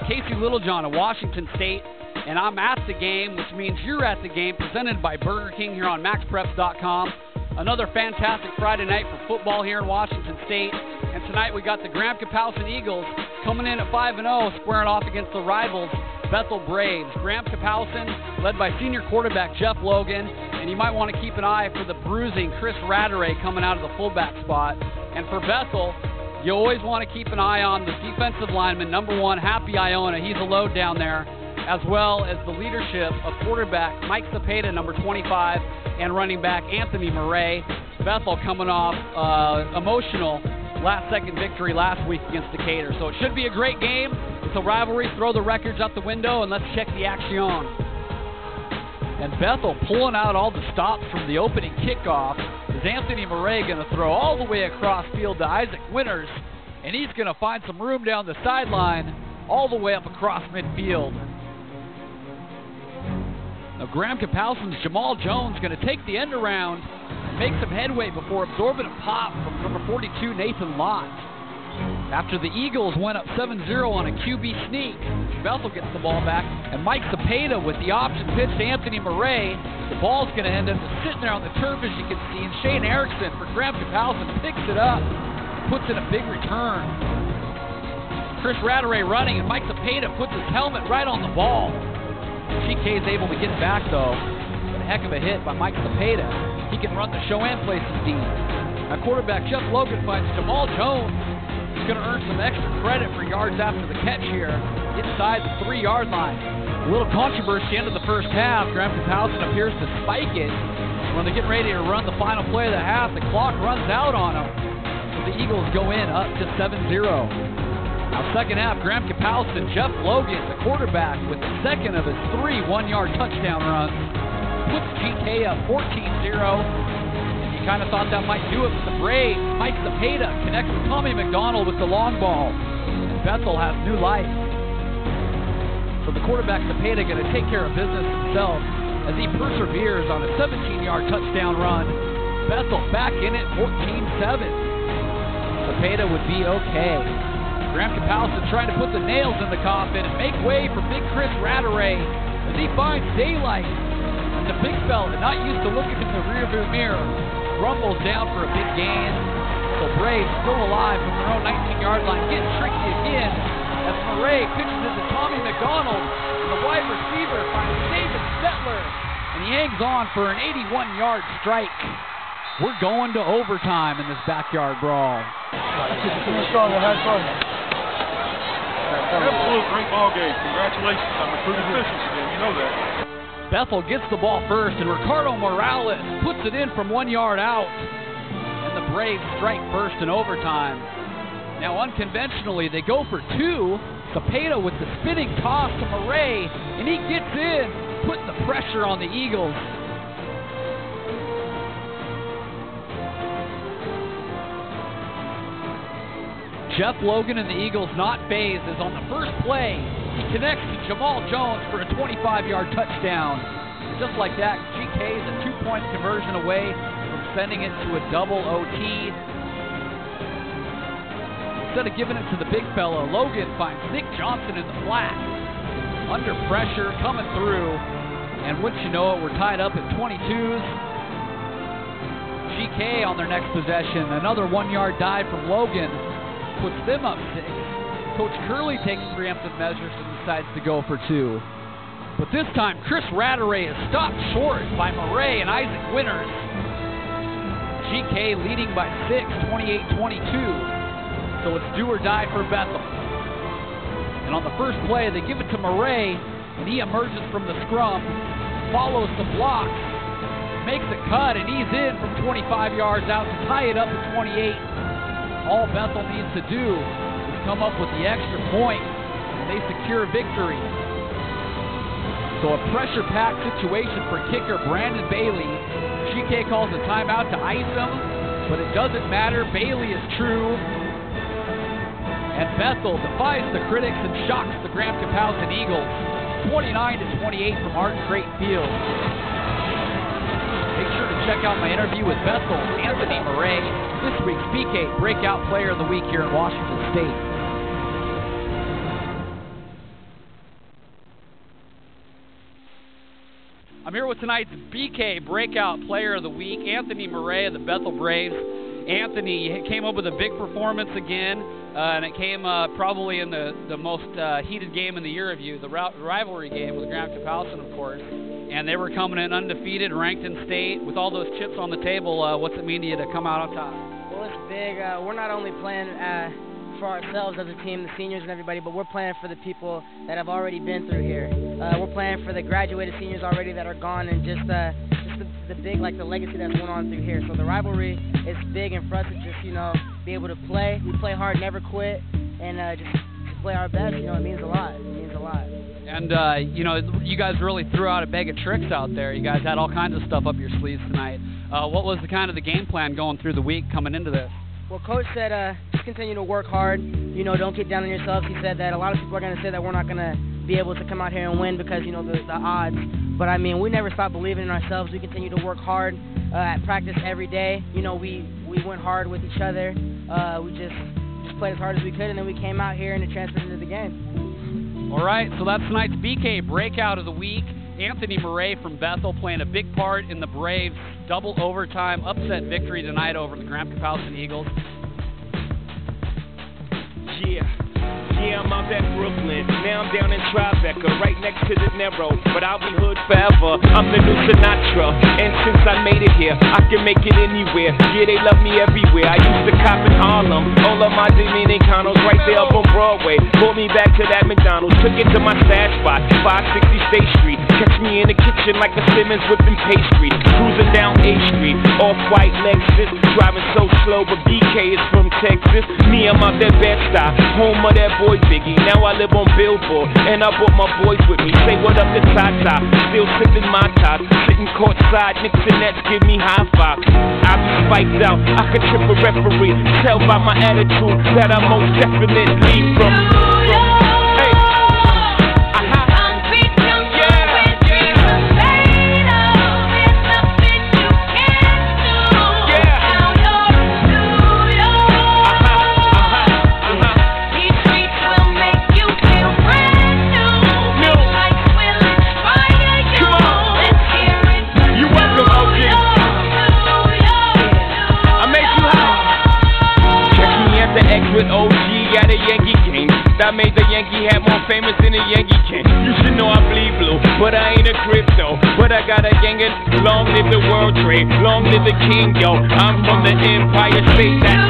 Casey Littlejohn of Washington State, and I'm at the game, which means you're at the game, presented by Burger King here on MaxPreps.com. Another fantastic Friday night for football here in Washington State, and tonight we got the Graham-Kapowsin Eagles coming in at 5-0, squaring off against the rivals Bethel Braves. Graham-Kapowsin led by senior quarterback Jeff Logan, and you might want to keep an eye for the bruising Chris Ratteray coming out of the fullback spot. And for Bethel, you always want to keep an eye on the defensive lineman, number 1, Happy Iona. He's a load down there, as well as the leadership of quarterback Mike Cepeda, number 25, and running back Anthony Murray. Bethel coming off emotional last-second victory last week against Decatur. So it should be a great game. It's a rivalry. Throw the records out the window, and let's check the action. And Bethel pulling out all the stops from the opening kickoff. Is Anthony Murray going to throw all the way across field to Isaac Winters, and he's going to find some room down the sideline all the way up across midfield. Now Graham-Kapowsin's Jamal Jones going to take the end around and make some headway before absorbing a pop from number 42, Nathan Lott. After the Eagles went up 7-0 on a QB sneak, Bethel gets the ball back, and Mike Cepeda with the option pitch to Anthony Murray. The ball's going to end up sitting there on the turf, as you can see, and Shane Erickson for Graham-Kapowsin picks it up, puts in a big return. Chris Ratteray running, and Mike Cepeda puts his helmet right on the ball. GK is able to get back, though. But a heck of a hit by Mike Cepeda. He can run the show and play some D. Now quarterback Jeff Logan finds Jamal Jones. He's going to earn some extra credit for yards after the catch here inside the 3-yard line. A little controversy into the first half. Graham-Kapowsin appears to spike it. When they're getting ready to run the final play of the half, the clock runs out on them. So the Eagles go in up to 7-0. Now second half, Graham-Kapowsin, Jeff Logan, the quarterback, with the second of his 3 one-yard touchdown runs, puts GK up 14-0. Kind of thought that might do it for the Braves. Mike Cepeda connects with Tommy McDonald with the long ball. And Bethel has new life. So the quarterback Cepeda going to take care of business himself as he perseveres on a 17-yard touchdown run. Bethel back in it, 14-7. Cepeda would be okay. Graham-Kapowsin trying to put the nails in the coffin and make way for big Chris Ratteray as he finds daylight. And the big fella, not used to looking in the rearview mirror, rumbles down for a big gain. So Braves still alive from their own 19-yard line, getting tricky again as Murray pitches it to Tommy McDonald, and the wide receiver finds David Stettler, and he hangs on for an 81-yard strike. We're going to overtime in this backyard brawl. Absolute great ball game. Congratulations on recruiting efficiency. You know that. Bethel gets the ball first, and Ricardo Morales puts it in from 1 yard out. And the Braves strike first in overtime. Now, unconventionally, they go for 2. Cepeda with the spinning toss to Murray, and he gets in, putting the pressure on the Eagles. Jeff Logan and the Eagles not phased as on the first play, he connects to Jamal Jones for a 25-yard touchdown. And just like that, GK is a 2-point conversion away from sending it to a double OT. Instead of giving it to the big fella, Logan finds Nick Johnson in the flat. Under pressure, coming through. And wouldn't you know it, we're tied up at 22s. GK on their next possession. Another 1-yard dive from Logan puts them up 6. Coach Curley takes preemptive measures and decides to go for 2. But this time, Chris Ratteray is stopped short by Murray and Isaac Winters. GK leading by 6, 28-22. So it's do or die for Bethel. And on the first play, they give it to Murray, and he emerges from the scrum, follows the block, makes a cut, and he's in from 25 yards out to tie it up at 28. All Bethel needs to do is come up with the extra point, and they secure victory. So a pressure-packed situation for kicker Brandon Bailey. GK calls a timeout to ice him, but it doesn't matter. Bailey is true. And Bethel defies the critics and shocks the Graham-Kapowsin Eagles. 29-28 from Arden Creighton Field. Make sure to check out my interview with Bethel's Anthony Murray, this week's BK Breakout Player of the Week here in Washington State. I'm here with tonight's BK Breakout Player of the Week, Anthony Murray of the Bethel Braves. Anthony came up with a big performance again, and it came probably in the most heated game in the year review, the rivalry game with Graham Kapowson, of course. And they were coming in undefeated, ranked in state. With all those chips on the table, what's it mean to you to come out on top? Well, it's big. We're not only playing for ourselves as a team, the seniors and everybody, but we're playing for the people that have already been through here. We're playing for the graduated seniors already that are gone, and just the big, like the legacy that's going on through here. So the rivalry is big, and for us to just, be able to play. We play hard, never quit, and just play our best. It means a lot. It means a lot. And, you guys really threw out a bag of tricks out there. You guys had all kinds of stuff up your sleeves tonight. What was the game plan going through the week coming into this? Well, Coach said just continue to work hard. Don't get down on yourselves. He said that a lot of people are going to say that we're not going to be able to come out here and win because, the odds. But, we never stopped believing in ourselves. We continue to work hard at practice every day. We went hard with each other. We just played as hard as we could, and then we came out here and it transferred into the game. All right, so that's tonight's BK Breakout of the Week. Anthony Murray from Bethel playing a big part in the Braves' double overtime upset victory tonight over the Graham Kapowson Eagles. Yeah, I'm out at Brooklyn. Now I'm down in Tribeca, right next to the Narrow. But I'll be hood forever. I'm the new Sinatra. And since I made it here, I can make it anywhere. Yeah, they love me everywhere. I used to cop in Harlem. All of my Dominicanos right there up on Broadway. Pulled me back to that McDonald's. Took it to my stash spot, 560 State Street. Catch me in the kitchen like a Simmons whipping pastry. Cruising down A Street, off-white Lexus. Driving so slow, but BK is from Texas. Me, I'm out there Bed-Stuy, home of that boy Biggie. Now I live on Billboard, and I brought my boys with me. Say what up to Tata, still sipping my top. Sitting courtside, Knicks and Nets give me high five. I be spiked out, I could trip a referee. Tell by my attitude that I most definitely from. Hey. With OG at a Yankee game that made the Yankee hat more famous than a Yankee can. You should know I bleed blue, but I ain't a crypto. But I got a gang of long live the World Trade, long live the king, yo. I'm from the Empire State. That